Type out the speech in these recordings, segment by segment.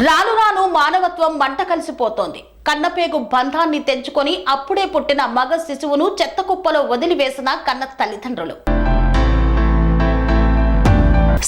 రాను రాను మానవత్వం మంట కలిసిపోతోంది. కన్నపేగు బంధాన్ని తెంచుకొని అప్పుడే పుట్టిన మగ శిశువును చెత్తకుప్పలో వదిలివేసిన కన్న తల్లిదండ్రులు.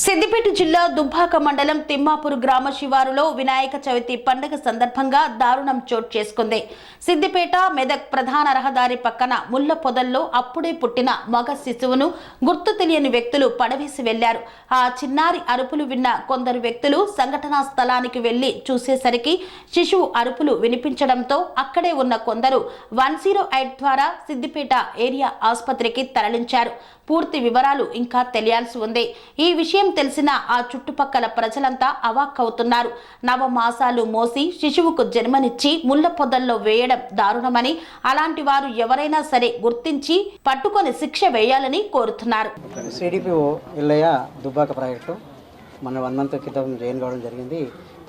సిద్దిపేట జిల్లా దుబ్బాక మండలం తిమ్మాపూర్ గ్రామ శివారులో వినాయక చవితి పండుగ సందర్భంగా దారుణం చోటు చేసుకుంది. సిద్దిపేట మెదక్ ప్రధాన రహదారి పక్కన ముళ్ల పొదల్లో అప్పుడే పుట్టిన మగ శిశువును గుర్తు తెలియని వ్యక్తులు పడవేసి వెళ్లారు. ఆ చిన్నారి అరుపులు విన్న కొందరు వ్యక్తులు సంఘటనా స్థలానికి వెళ్లి చూసేసరికి శిశువు అరుపులు వినిపించడంతో అక్కడే ఉన్న కొందరు 108 ద్వారా సిద్దిపేట ఏరియా ఆసుపత్రికి తరలించారు. పూర్తి వివరాలు ఇంకా తెలియాల్సి ఉంది. ఈ విషయం తెలిసిన ఆ చుట్టుపక్కల ప్రజలంతా అవాక్కవుతున్నారు. నవమాసాలు మోసి శిశువుకు జన్మనిచ్చి ముళ్ల పొదల్లో వేయడం దారుణమని, అలాంటి వారు ఎవరైనా సరే గుర్తించి పట్టుకొని శిక్ష వేయాలని కోరుతున్నారు. సిడిపిఓ ఇల్లయ్య దుబ్బాక ప్రాజెక్టు మన 1 మంత్ క్రితం జాయిన్ కావడం జరిగింది.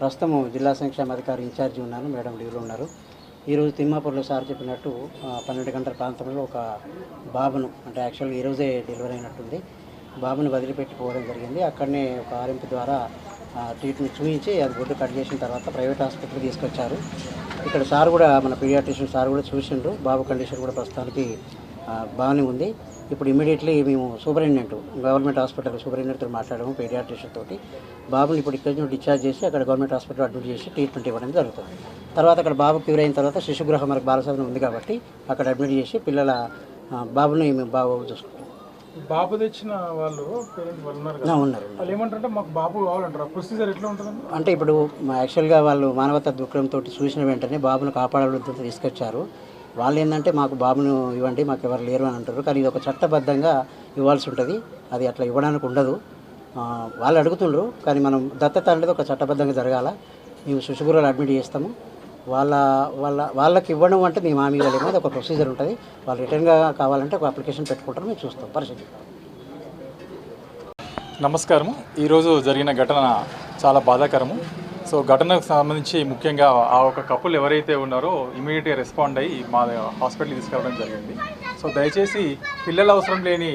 ప్రస్తుతం జిల్లా సంక్షేమ అధికారి ఇన్ఛార్జి ఉన్నాను, మేడం లీవ్లో ఉన్నారు. ఈరోజు తిమ్మాపూర్లో సార్ చెప్పినట్టు 12 గంటల ప్రాంతంలో ఒక బాబును, అంటే యాక్చువల్గా ఈరోజే డెలివరీ అయినట్టుంది, బాబుని వదిలిపెట్టిపోవడం జరిగింది. అక్కడనే ఒక ఆర్ఎంపీ ద్వారా ట్రీట్మెంట్ చూపించి అది బొడ్డు కట్ చేసిన తర్వాత ప్రైవేట్ హాస్పిటల్కి తీసుకొచ్చారు. ఇక్కడ సార్ కూడా, మన పీడియాట్రిషియన్ సార్ కూడా చూసిండ్రు. బాబు కండిషన్ కూడా ప్రస్తుతానికి బాగానే ఉంది. ఇప్పుడు ఇమీడియట్లీ మేము సూపరింటెండెంట్, గవర్నమెంట్ హాస్పిటల్ సూపరింటెండెంట్తో మాట్లాడాము, పీడియాట్రిషియన్ తోటి. బాబుని ఇప్పుడు ఇక్కడి నుంచి డిశ్చార్జ్ చేసి అక్కడ గవర్నమెంట్ హాస్పిటల్ అడ్మిట్ చేసి ట్రీట్మెంట్ ఇవ్వడం జరుగుతుంది. తర్వాత అక్కడ బాబు క్యూర్ అయిన తర్వాత శిశుగృహం మనకు బాలసదనం ఉంది కాబట్టి అక్కడ అడ్మిట్ చేసి పిల్లల బాబుని మేము బాగా చూసుకుంటాం. బాబు తెచ్చిన వాళ్ళు ఉన్నారు. వాళ్ళు ఏమంటారంటే మాకు బాబు కావాలంటారు. ప్రొసీజర్ ఎట్లా ఉంటుంది అంటే ఇప్పుడు యాక్చువల్గా వాళ్ళు మానవతా దృక్పథంతో చూసిన వెంటనే బాబును కాపాడాలని తీసుకొచ్చారు. వాళ్ళు ఏంటంటే మాకు బాబును ఇవ్వండి, మాకు ఎవరు లేరు అని అంటారు. కానీ ఇది ఒక చట్టబద్ధంగా ఇవ్వాల్సి ఉంటుంది, అది అట్లా ఇవ్వడానికి ఉండదు. వాళ్ళు అడుగుతుండ్రు, కానీ మనం దత్తత అనేది ఒక చట్టబద్ధంగా జరగాల. మేము శిశుగృహాలు అడ్మిట్ చేస్తాము. వాళ్ళకి ఇవ్వడం అంటే మేము హామీ ఇవ్వలేము, అది ఒక ప్రొసీజర్ ఉంటుంది. వాళ్ళు రిటర్న్గా కావాలంటే ఒక అప్లికేషన్ పెట్టుకుంటారు, మేము చూస్తాం పరిస్థితి. నమస్కారము. ఈరోజు జరిగిన ఘటన చాలా బాధాకరము. సో ఘటనకు సంబంధించి ముఖ్యంగా ఆ ఒక కపుల్ ఎవరైతే ఉన్నారో ఇమీడియట్గా రెస్పాండ్ అయ్యి మా హాస్పిటల్కి తీసుకెళ్ళడం జరిగింది. సో దయచేసి పిల్లల అవసరం లేని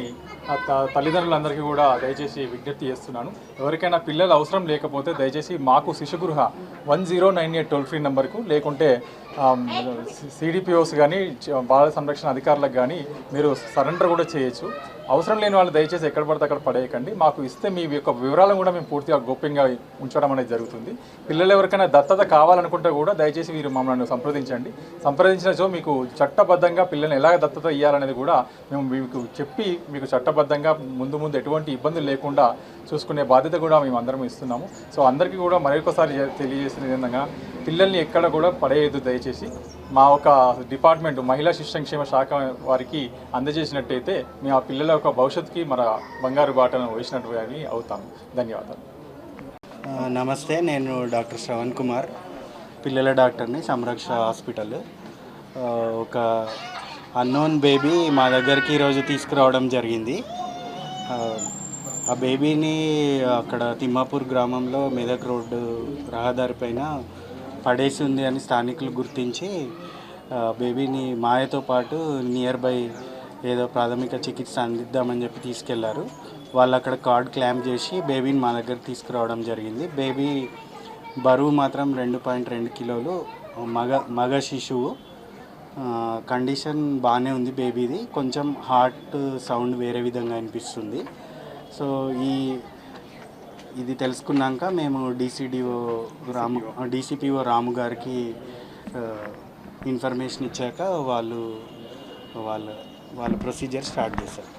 తల్లిదండ్రులందరికీ కూడా దయచేసి విజ్ఞప్తి చేస్తున్నాను. ఎవరికైనా పిల్లలు అవసరం లేకపోతే దయచేసి మాకు శిశుగృహ 1098 టోల్ ఫ్రీ నెంబర్కు, లేకుంటే సిడిపిఓస్ కానీ బాల సంరక్షణ అధికారులకు కానీ మీరు సరెండర్ కూడా చేయొచ్చు. అవసరం లేని వాళ్ళు దయచేసి ఎక్కడ పడితే అక్కడ పడేయకండి. మాకు ఇస్తే మీ యొక్క వివరాలను కూడా మేము పూర్తిగా గోప్యంగా ఉంచడం అనేది జరుగుతుంది. పిల్లలు ఎవరికైనా దత్తత కావాలనుకుంటే కూడా దయచేసి మీరు మమ్మల్ని సంప్రదించండి. సంప్రదించినచో మీకు చట్టబద్ధంగా పిల్లల్ని ఎలాగ దత్తత ఇవ్వాలనేది కూడా మేము మీకు చెప్పి మీకు చట్టబద్ధంగా ముందు ఎటువంటి ఇబ్బందులు లేకుండా చూసుకునే బాధ్యత కూడా మేము అందరం ఇస్తున్నాము. సో అందరికీ కూడా మరొకసారి తెలియజేసిన విధంగా పిల్లల్ని ఎక్కడ కూడా పడేయద్దు. దయచేసి మా ఒక డిపార్ట్మెంట్ మహిళా శిశు సంక్షేమ శాఖ వారికి అందజేసినట్టయితే మేము ఆ పిల్లల యొక్క భవిష్యత్తుకి మన బంగారు బాటను వేసినట్టు అవుతాము. ధన్యవాదాలు. నమస్తే, నేను డాక్టర్ శ్రవణ్ కుమార్, పిల్లల డాక్టర్ని, సంరక్ష హాస్పిటల్. ఒక అన్నోన్ బేబీ మా దగ్గరికి ఈరోజు తీసుకురావడం జరిగింది. ఆ బేబీని అక్కడ తిమ్మాపూర్ గ్రామంలో మెదక్ రోడ్డు రహదారి పైన పడేసి ఉంది అని స్థానికులు గుర్తించి బేబీని మాయతో పాటు నియర్ బై ఏదో ప్రాథమిక చికిత్స అందిద్దామని చెప్పి తీసుకెళ్లారు. వాళ్ళు అక్కడ కార్డ్ క్లాంప్ చేసి బేబీని మా దగ్గర తీసుకురావడం జరిగింది. బేబీ బరువు మాత్రం 2.2 కిలోలు, మగ శిశువు. కండిషన్ బాగానే ఉంది బేబీది. కొంచెం హార్ట్ సౌండ్ వేరే విధంగా అనిపిస్తుంది. సో ఇది తెలుసుకున్నాక మేము డీసీపీఓ రాము గారికి ఇన్ఫర్మేషన్ ఇచ్చాక వాళ్ళ ప్రొసీజర్ స్టార్ట్ చేశారు.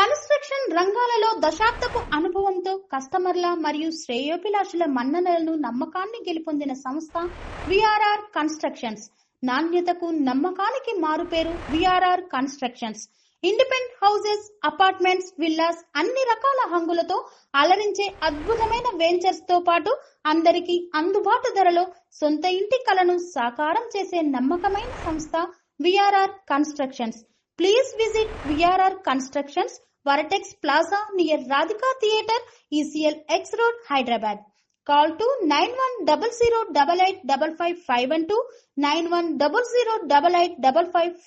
కన్స్ట్రక్షన్ రంగాలలో దశాబ్దపు అనుభవంతో కస్టమర్ల మరియు శ్రేయోభిలాషుల మన్ననలను, నమ్మకాన్ని గెలుపొందిన సంస్థ విఆర్ఆర్ కన్స్ట్రక్షన్స్. నాణ్యతకు, నమ్మకానికి మారుపేరు VRR constructions. Independent houses, apartments, villas అన్ని రకాల హంగులతో అలరించే అద్భుతమైన వెంచర్స్ తో పాటు అందరికీ అందుబాటు ధరలో సొంత ఇంటి కలను సాకారం చేసే నమ్మకమైన సంస్థ VRR constructions. Please visit VRR constructions, వరటెక్స్ plaza near Radhika theatre, ECL X Road, Hyderabad. Call to 910088555512, 9100885559.